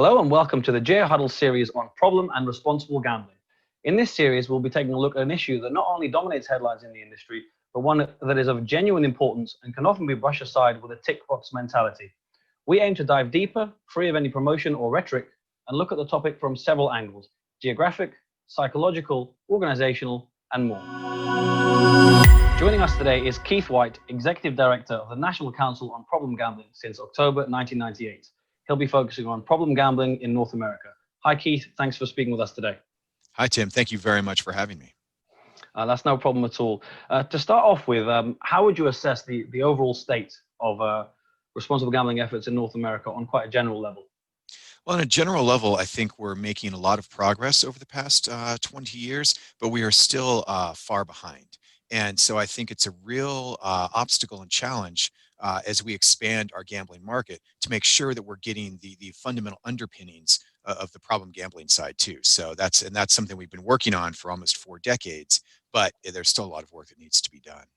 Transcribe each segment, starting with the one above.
Hello and welcome to the Huddle series on problem and responsible gambling. In this series, we'll be taking a look at an issue that not only dominates headlines in the industry, but one that is of genuine importance and can often be brushed aside with a tick box mentality. We aim to dive deeper, free of any promotion or rhetoric, and look at the topic from several angles: geographic, psychological, organizational, and more. Joining us today is Keith Whyte, Executive Director of the National Council on Problem Gambling since October 1998. He'll be focusing on problem gambling in North America. Hi, Keith. Thanks for speaking with us today. Hi, Tim. Thank you very much for having me. That's no problem at all. To start off with, how would you assess the overall state of responsible gambling efforts in North America on quite a general level? Well, on a general level, I think we're making a lot of progress over the past 20 years, but we are still far behind. And so I think it's a real obstacle and challenge as we expand our gambling market to make sure that we're getting the fundamental underpinnings of the problem gambling side too. So that's something we've been working on for almost 4 decades, but there's still a lot of work that needs to be done.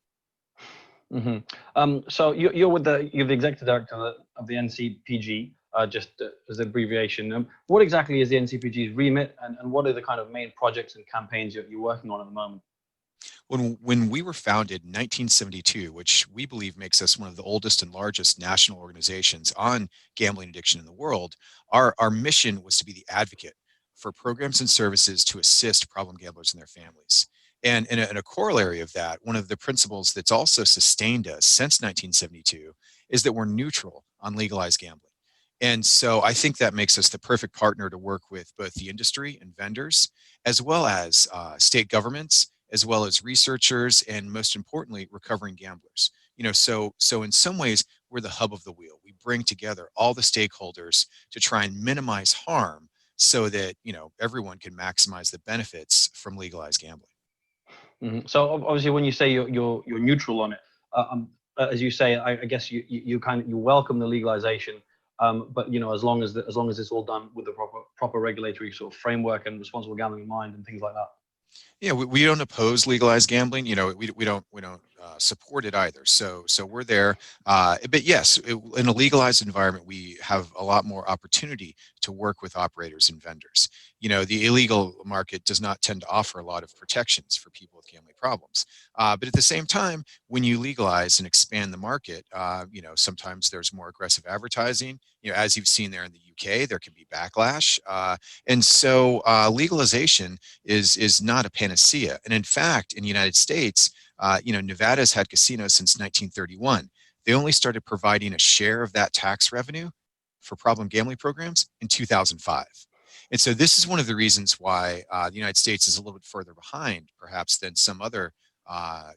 So you're the executive director of the NCPG, just as an abbreviation. What exactly is the NCPG's remit, and what are the kind of main projects and campaigns you're working on at the moment? When we were founded in 1972, which we believe makes us one of the oldest and largest national organizations on gambling addiction in the world, our mission was to be the advocate for programs and services to assist problem gamblers and their families. And in a corollary of that, one of the principles that's also sustained us since 1972 is that we're neutral on legalized gambling. And so I think that makes us the perfect partner to work with both the industry and vendors, as well as state governments, as well as researchers, and most importantly, recovering gamblers. So in some ways, we're the hub of the wheel. We bring together all the stakeholders to try and minimize harm so that, everyone can maximize the benefits from legalized gambling. So obviously, when you say you're neutral on it, as you say, I guess you welcome the legalization, but as long as it's all done with the proper regulatory sort of framework and responsible gambling in mind and things like that. Yeah, we don't oppose legalized gambling. We don't support it either. So we're there. But yes, in a legalized environment, we have a lot more opportunity to work with operators and vendors. The illegal market does not tend to offer a lot of protections for people with gambling problems. But at the same time, when you legalize and expand the market, sometimes there's more aggressive advertising. As you've seen there in the UK, there can be backlash. And so legalization is not a panacea. And in fact, in the United States, Nevada's had casinos since 1931. They only started providing a share of that tax revenue for problem gambling programs in 2005. And so this is one of the reasons why the United States is a little bit further behind, perhaps, than some other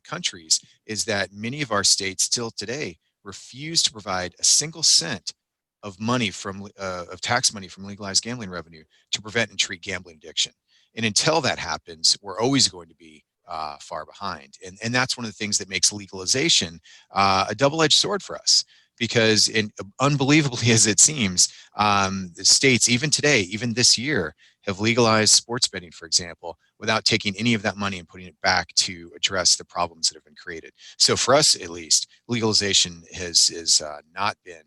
countries, is that many of our states still today refuse to provide a single cent of money of tax money from legalized gambling revenue to prevent and treat gambling addiction. And until that happens, we're always going to be far behind. And that's one of the things that makes legalization a double-edged sword for us. Because unbelievably as it seems, the states, even today, even this year, have legalized sports betting, for example, without taking any of that money and putting it back to address the problems that have been created. So for us, at least, legalization has not been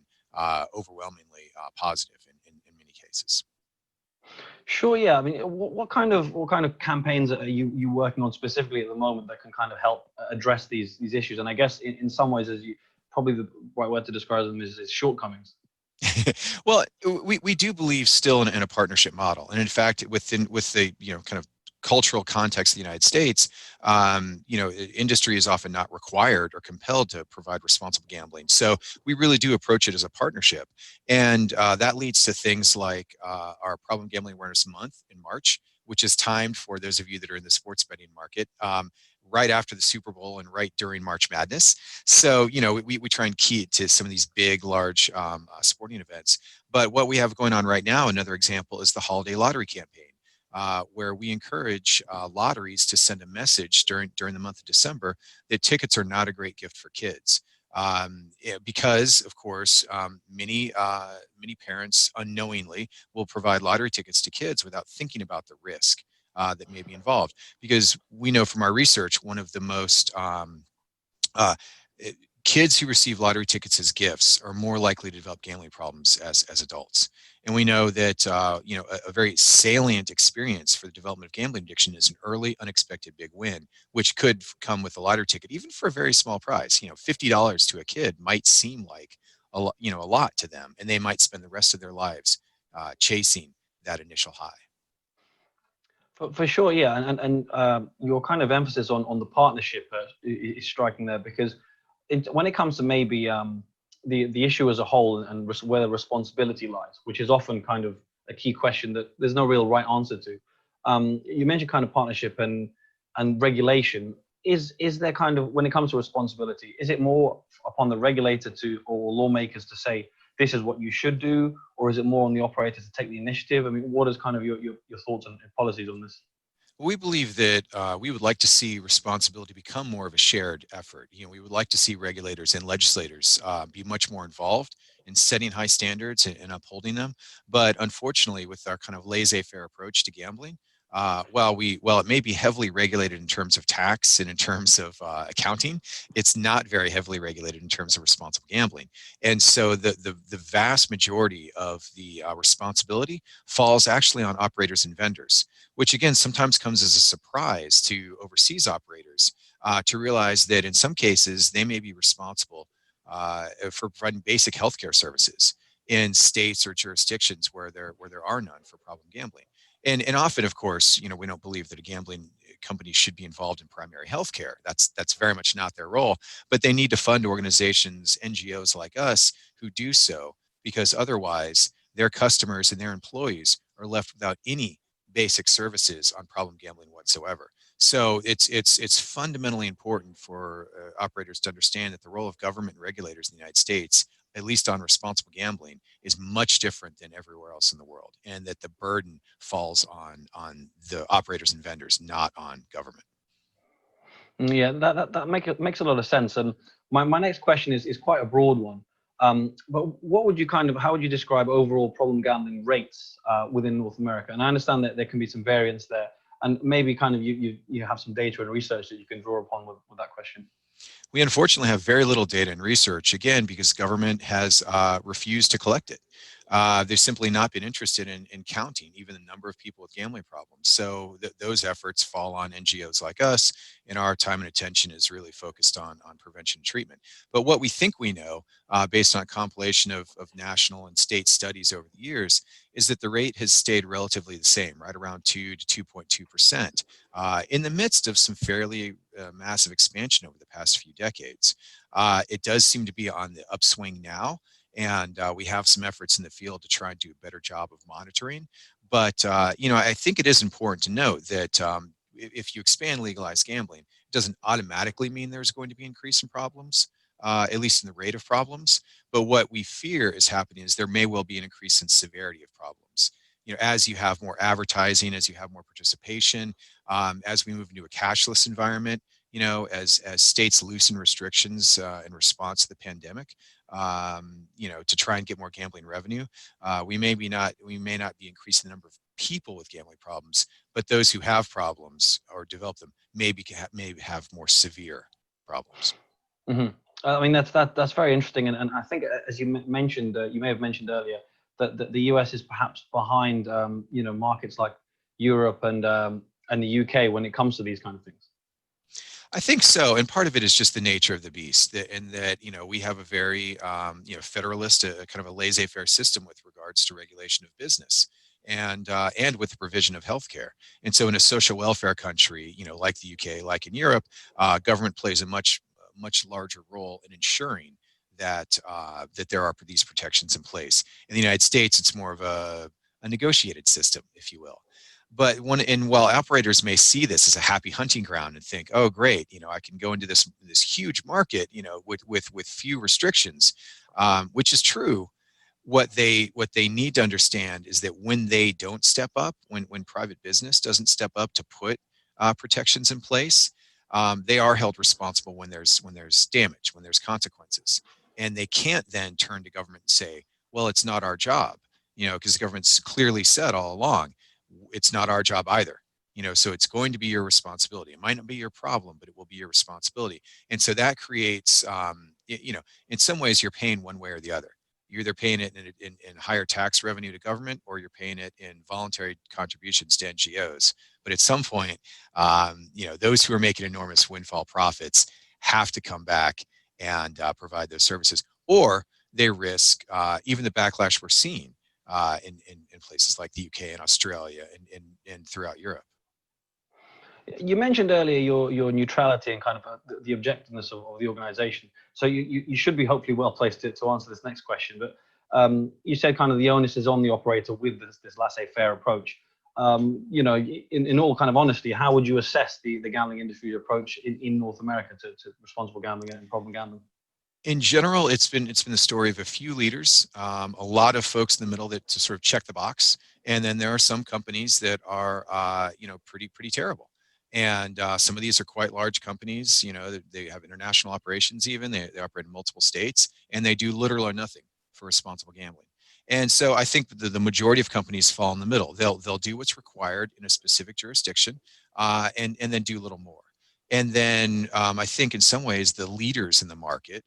overwhelmingly positive in many cases. Sure. Yeah. I mean, what kind of campaigns are you working on specifically at the moment that can kind of help address these issues? And I guess in some ways, probably the right word to describe them is shortcomings. Well, we do believe still in a partnership model, and in fact, with the kind of cultural context of the United States, industry is often not required or compelled to provide responsible gambling. So we really do approach it as a partnership, and that leads to things like our Problem Gambling Awareness Month in March, which is timed, for those of you that are in the sports betting market, right after the Super Bowl and right during March Madness. So, we try and key it to some of these big, large sporting events. But what we have going on right now, another example, is the holiday lottery campaign, where we encourage lotteries to send a message during the month of December that tickets are not a great gift for kids. Because, of course, many parents unknowingly will provide lottery tickets to kids without thinking about the risk that may be involved. Because we know from our research, one of the most kids who receive lottery tickets as gifts are more likely to develop gambling problems as adults. And we know that a very salient experience for the development of gambling addiction is an early, unexpected big win, which could come with a lottery ticket, even for a very small price. $50 to a kid might seem like a lot to them, and they might spend the rest of their lives chasing that initial high. For sure, yeah, and your kind of emphasis on the partnership is striking there, because when it comes to maybe the issue as a whole and where the responsibility lies, which is often kind of a key question that there's no real right answer to. You mentioned kind of partnership and regulation. Is there kind of, when it comes to responsibility, is it more upon the regulator to, or lawmakers to say this is what you should do, or is it more on the operator to take the initiative? I mean, what is kind of your thoughts and policies on this? We believe that we would like to see responsibility become more of a shared effort. We would like to see regulators and legislators be much more involved in setting high standards and upholding them. But unfortunately, with our kind of laissez-faire approach to gambling, while it may be heavily regulated in terms of tax and in terms of accounting, it's not very heavily regulated in terms of responsible gambling. And so the vast majority of the responsibility falls actually on operators and vendors, which again sometimes comes as a surprise to overseas operators to realize that in some cases they may be responsible for providing basic healthcare services in states or jurisdictions where there are none for problem gambling. And often, of course, we don't believe that a gambling company should be involved in primary healthcare. That's very much not their role. But they need to fund organizations, NGOs like us, who do so, because otherwise their customers and their employees are left without any basic services on problem gambling whatsoever. So it's fundamentally important for operators to understand that the role of government and regulators in the United States, at least on responsible gambling, is much different than everywhere else in the world, and that the burden falls on the operators and vendors, not on government. Yeah, that makes a lot of sense. And my next question is quite a broad one. But what would you kind of, how would you describe overall problem gambling rates within North America? And I understand that there can be some variance there, and maybe kind of you have some data and research that you can draw upon with that question. We unfortunately have very little data and research, again, because government has refused to collect it. They've simply not been interested in counting even the number of people with gambling problems. So those efforts fall on NGOs like us, and our time and attention is really focused on prevention and treatment. But what we think we know, based on a compilation of national and state studies over the years, is that the rate has stayed relatively the same, right around 2 to 2.2%, in the midst of some fairly massive expansion over the past few decades. It does seem to be on the upswing now, and we have some efforts in the field to try and do a better job of monitoring. But I think it is important to note that if you expand legalized gambling, it doesn't automatically mean there's going to be an increase in problems, at least in the rate of problems. But what we fear is happening is there may well be an increase in severity of problems. As you have more advertising, as you have more participation, as we move into a cashless environment, as states loosen restrictions in response to the pandemic, to try and get more gambling revenue, we may not be increasing the number of people with gambling problems, but those who have problems or develop them may have more severe problems. Mm-hmm. I mean, that's very interesting, and I think as you mentioned, you may have mentioned earlier that the US is perhaps behind, markets like Europe and the UK when it comes to these kind of things. I think so, and part of it is just the nature of the beast, in that we have a very federalist, kind of a laissez-faire system with regards to regulation of business, and with the provision of healthcare. And so, in a social welfare country, like the UK, like in Europe, government plays a much larger role in ensuring that that there are these protections in place. In the United States, it's more of a negotiated system, if you will. But while operators may see this as a happy hunting ground and think, oh, great, I can go into this huge market, with few restrictions, which is true. What they need to understand is that when they don't step up, when private business doesn't step up to put protections in place, they are held responsible when there's damage, when there's consequences, and they can't then turn to government and say, well, it's not our job, because the government's clearly said all along, it's not our job either. So it's going to be your responsibility. It might not be your problem, but it will be your responsibility. And so that creates, in some ways you're paying one way or the other. You're either paying it in higher tax revenue to government, or you're paying it in voluntary contributions to NGOs. But at some point, those who are making enormous windfall profits have to come back and provide those services, or they risk even the backlash we're seeing in places like the UK and Australia and throughout Europe. You mentioned earlier your neutrality and kind of the objectiveness of the organization. So you should be hopefully well placed to answer this next question. But you said kind of the onus is on the operator with this laissez-faire approach. In all kind of honesty, how would you assess the gambling industry's approach in North America to responsible gambling and problem gambling? In general, it's been the story of a few leaders, a lot of folks in the middle that to sort of check the box, and then there are some companies that are pretty terrible. And some of these are quite large companies. They have international operations. Even they operate in multiple states, and they do little or nothing for responsible gambling. And so I think the majority of companies fall in the middle. They'll do what's required in a specific jurisdiction, and then do little more. And then I think in some ways the leaders in the market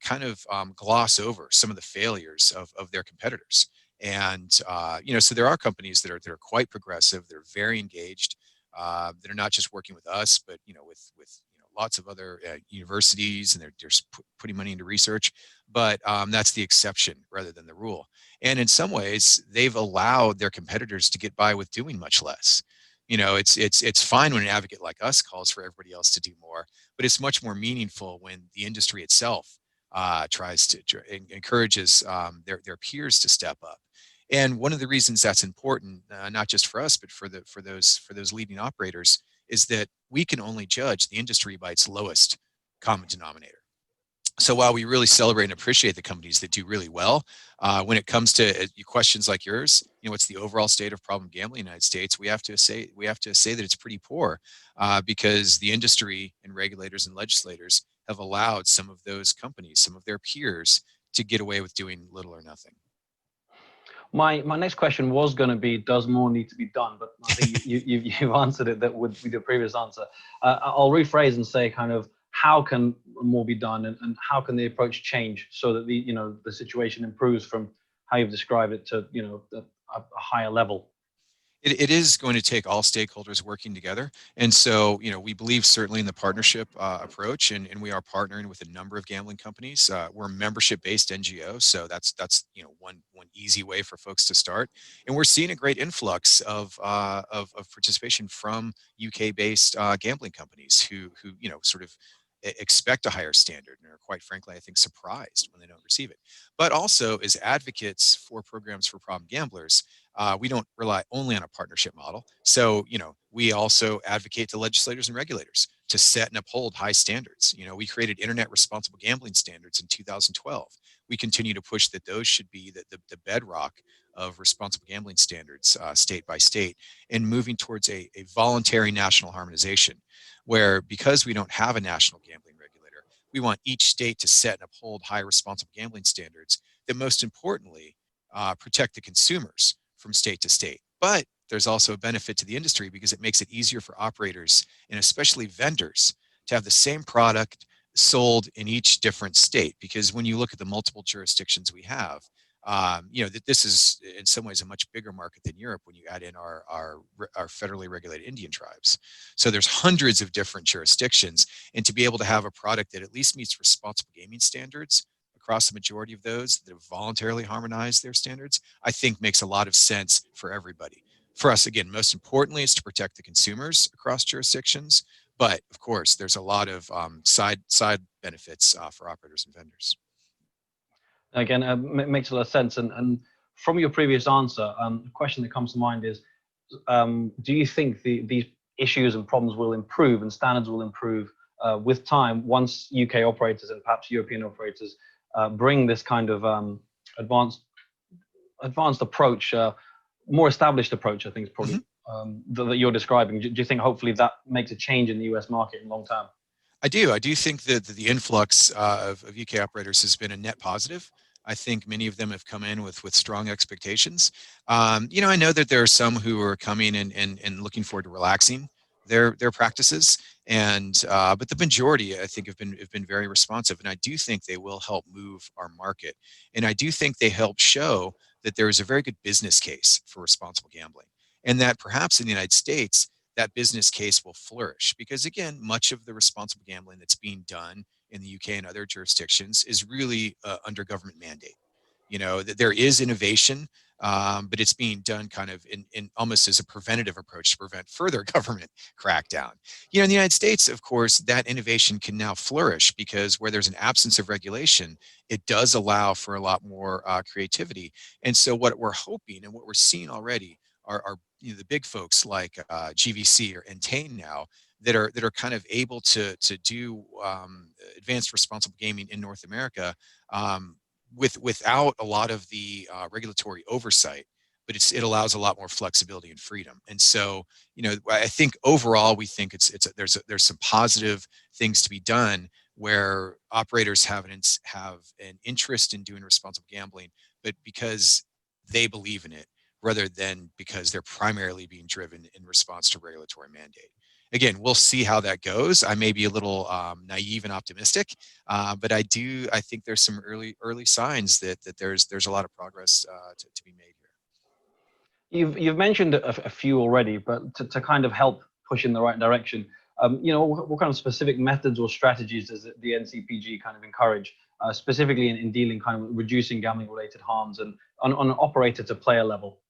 kind of gloss over some of the failures of their competitors. And so there are companies that are quite progressive. They're very engaged. That are not just working with us, but with lots of other universities, and they're just putting money into research. But that's the exception rather than the rule. And in some ways, they've allowed their competitors to get by with doing much less. It's fine when an advocate like us calls for everybody else to do more, but it's much more meaningful when the industry itself tries to encourages their peers to step up. And one of the reasons that's important, not just for us, but for those leading operators, is that we can only judge the industry by its lowest common denominator. So while we really celebrate and appreciate the companies that do really well, when it comes to questions like yours, what's the overall state of problem gambling in the United States? We have to say that it's pretty poor, because the industry and regulators and legislators have allowed some of those companies, some of their peers, to get away with doing little or nothing. My next question was going to be, does more need to be done? But I think you've answered it with your previous answer. I'll rephrase and say kind of, how can more be done, and how can the approach change so that the situation improves from how you've described it to a higher level? It is going to take all stakeholders working together. And so, we believe certainly in the partnership approach, and we are partnering with a number of gambling companies. We're a membership-based NGO, so that's one easy way for folks to start. And we're seeing a great influx of participation from UK-based gambling companies who sort of expect a higher standard and are, quite frankly, I think, surprised when they don't receive it. But also, as advocates for programs for problem gamblers, we don't rely only on a partnership model. So, we also advocate to legislators and regulators to set and uphold high standards. We created internet responsible gambling standards in 2012. We continue to push that those should be the bedrock of responsible gambling standards state by state, and moving towards a voluntary national harmonization, where, because we don't have a national gambling regulator, we want each state to set and uphold high responsible gambling standards that, most importantly, protect the consumers from state to state. But there's also a benefit to the industry, because it makes it easier for operators, and especially vendors, to have the same product sold in each different state. Because when you look at the multiple jurisdictions we have, that this is in some ways a much bigger market than Europe when you add in our federally regulated Indian tribes. So there's hundreds of different jurisdictions, and to be able to have a product that at least meets responsible gaming standards across the majority of those that have voluntarily harmonized their standards, I think makes a lot of sense for everybody. For us, again, most importantly, is to protect the consumers across jurisdictions. But of course, there's a lot of side benefits for operators and vendors. Again, makes a lot of sense. And from your previous answer, the question that comes to mind is, do you think these issues and problems will improve and standards will improve with time, once UK operators and perhaps European operators bring this kind of advanced approach, more established approach, I think is probably that you're describing? Do you think hopefully that makes a change in the US market in long term? I do think that the influx of UK operators has been a net positive. I think many of them have come in with strong expectations. I know that there are some who are coming and looking forward to relaxing their practices, and but the majority, I think, have been very responsive, and I do think they will help move our market, and I do think they help show that there is a very good business case for responsible gambling, and that perhaps in the United States that business case will flourish because, again, much of the responsible gambling that's being done in the UK and other jurisdictions is really under government mandate. That there is innovation, but it's being done kind of in almost as a preventative approach to prevent further government crackdown. In the United States, of course, that innovation can now flourish because where there's an absence of regulation, it does allow for a lot more creativity. And so what we're hoping and what we're seeing already are the big folks like GVC or Entain now that are kind of able to do advanced responsible gaming in North America, without a lot of the regulatory oversight, but it allows a lot more flexibility and freedom. And so, I think overall we think there's some positive things to be done where operators have an interest in doing responsible gambling, but because they believe in it rather than because they're primarily being driven in response to regulatory mandate. Again, we'll see how that goes. I may be a little naive and optimistic, but I think there's some early signs that there's a lot of progress to be made here. You've mentioned a few already, but to kind of help push in the right direction, what kind of specific methods or strategies does the NCPG kind of encourage, specifically in dealing kind of reducing gambling related harms and on an operator to player level?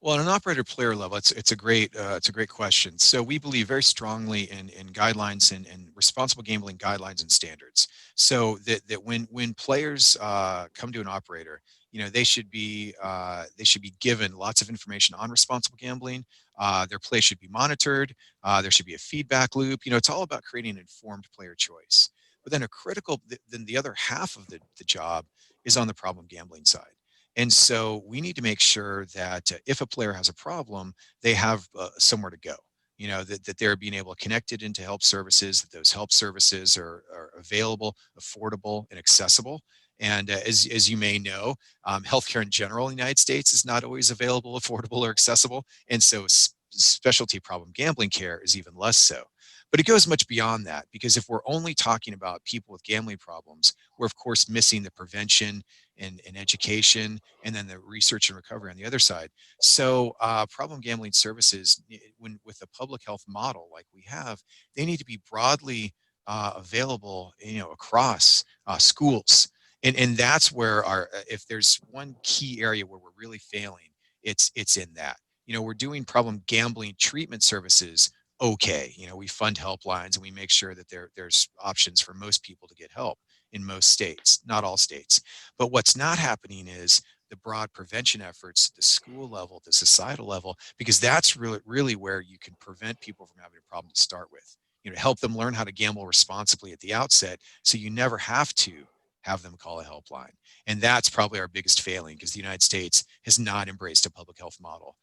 Well, on an operator player level, it's a great question. So we believe very strongly in guidelines and responsible gambling guidelines and standards. So that when players come to an operator, they should be given lots of information on responsible gambling. Their play should be monitored. There should be a feedback loop. It's all about creating an informed player choice. But then then the other half of the job is on the problem gambling side. And so we need to make sure that if a player has a problem, they have somewhere to go. That they're being able to connect it into help services, that those help services are available, affordable, and accessible. And as you may know, healthcare in general in the United States is not always available, affordable, or accessible. And so specialty problem gambling care is even less so. But it goes much beyond that because if we're only talking about people with gambling problems, we're of course missing the prevention and education, and then the research and recovery on the other side. So problem gambling services, when with a public health model like we have, they need to be broadly available, across schools. And that's where if there's one key area where we're really failing, it's in that. We're doing problem gambling treatment services. Okay, we fund helplines and we make sure that there's options for most people to get help in most states, not all states. But what's not happening is the broad prevention efforts at the school level, the societal level, because that's really where you can prevent people from having a problem to start with. Help them learn how to gamble responsibly at the outset so you never have to have them call a helpline. And that's probably our biggest failing because the United States has not embraced a public health model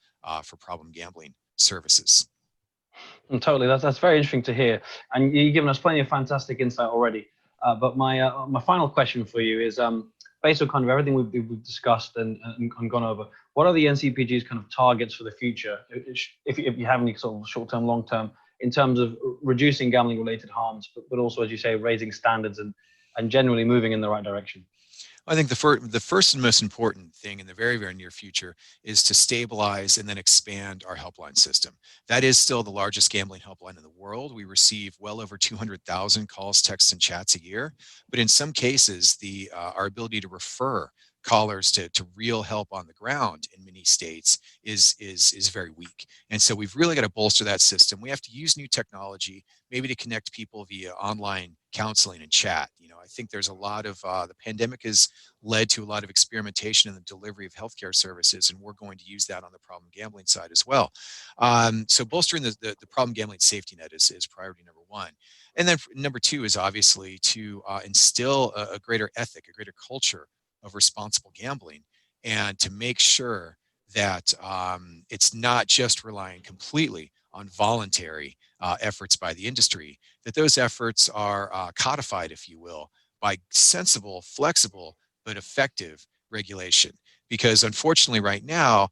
for problem gambling services. And totally, that's very interesting to hear, and you've given us plenty of fantastic insight already. But my final question for you is, based on kind of everything we've discussed and gone over, what are the NCPG's kind of targets for the future, if you have any sort of short term, long term, in terms of reducing gambling related harms, but also, as you say, raising standards and generally moving in the right direction? I think the first and most important thing in the very, very near future is to stabilize and then expand our helpline system. That is still the largest gambling helpline in the world. We receive well over 200,000 calls, texts, and chats a year. But in some cases, our ability to refer callers to real help on the ground in many states is very weak. And so we've really got to bolster that system. We have to use new technology, maybe to connect people via online counseling and chat. I think there's a lot of the pandemic has led to a lot of experimentation in the delivery of healthcare services, and we're going to use that on the problem gambling side as well. So bolstering the problem gambling safety net is priority number one. And then number two is obviously to instill a greater ethic, a greater culture of responsible gambling, and to make sure that it's not just relying completely on voluntary efforts by the industry, that those efforts are codified, if you will, by sensible, flexible, but effective regulation. Because unfortunately right now,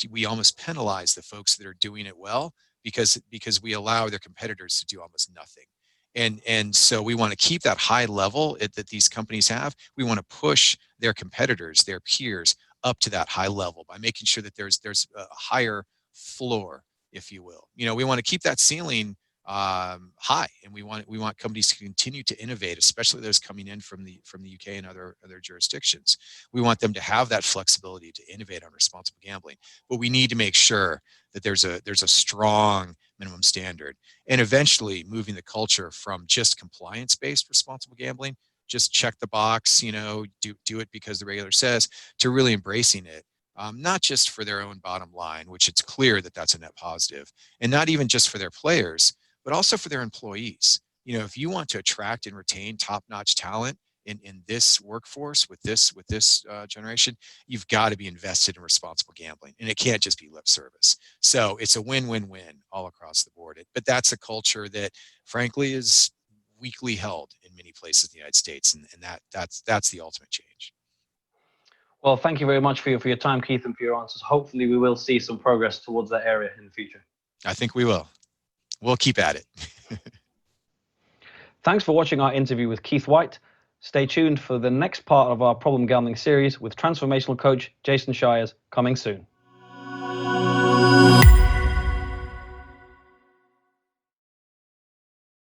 we almost penalize the folks that are doing it well because we allow their competitors to do almost nothing. And so we want to keep that high level that these companies have. We want to push their competitors, their peers, up to that high level by making sure that there's a higher floor, if you will. We want to keep that ceiling high, and we want companies to continue to innovate, especially those coming in from the UK and other jurisdictions. We want them to have that flexibility to innovate on responsible gambling, but we need to make sure that there's a strong minimum standard, and eventually moving the culture from just compliance-based responsible gambling, just check the box, do it because the regulator says, to really embracing it. Not just for their own bottom line, which it's clear that that's a net positive, and not even just for their players, but also for their employees. If you want to attract and retain top-notch talent in this workforce with this generation, you've got to be invested in responsible gambling, and it can't just be lip service. So it's a win-win-win all across the board. But that's a culture that, frankly, is weakly held in many places in the United States, and that's the ultimate change. Well, thank you very much for your time, Keith, and for your answers. Hopefully, we will see some progress towards that area in the future. I think we will. We'll keep at it. Thanks for watching our interview with Keith Whyte. Stay tuned for the next part of our problem gambling series with transformational coach Jason Shires coming soon.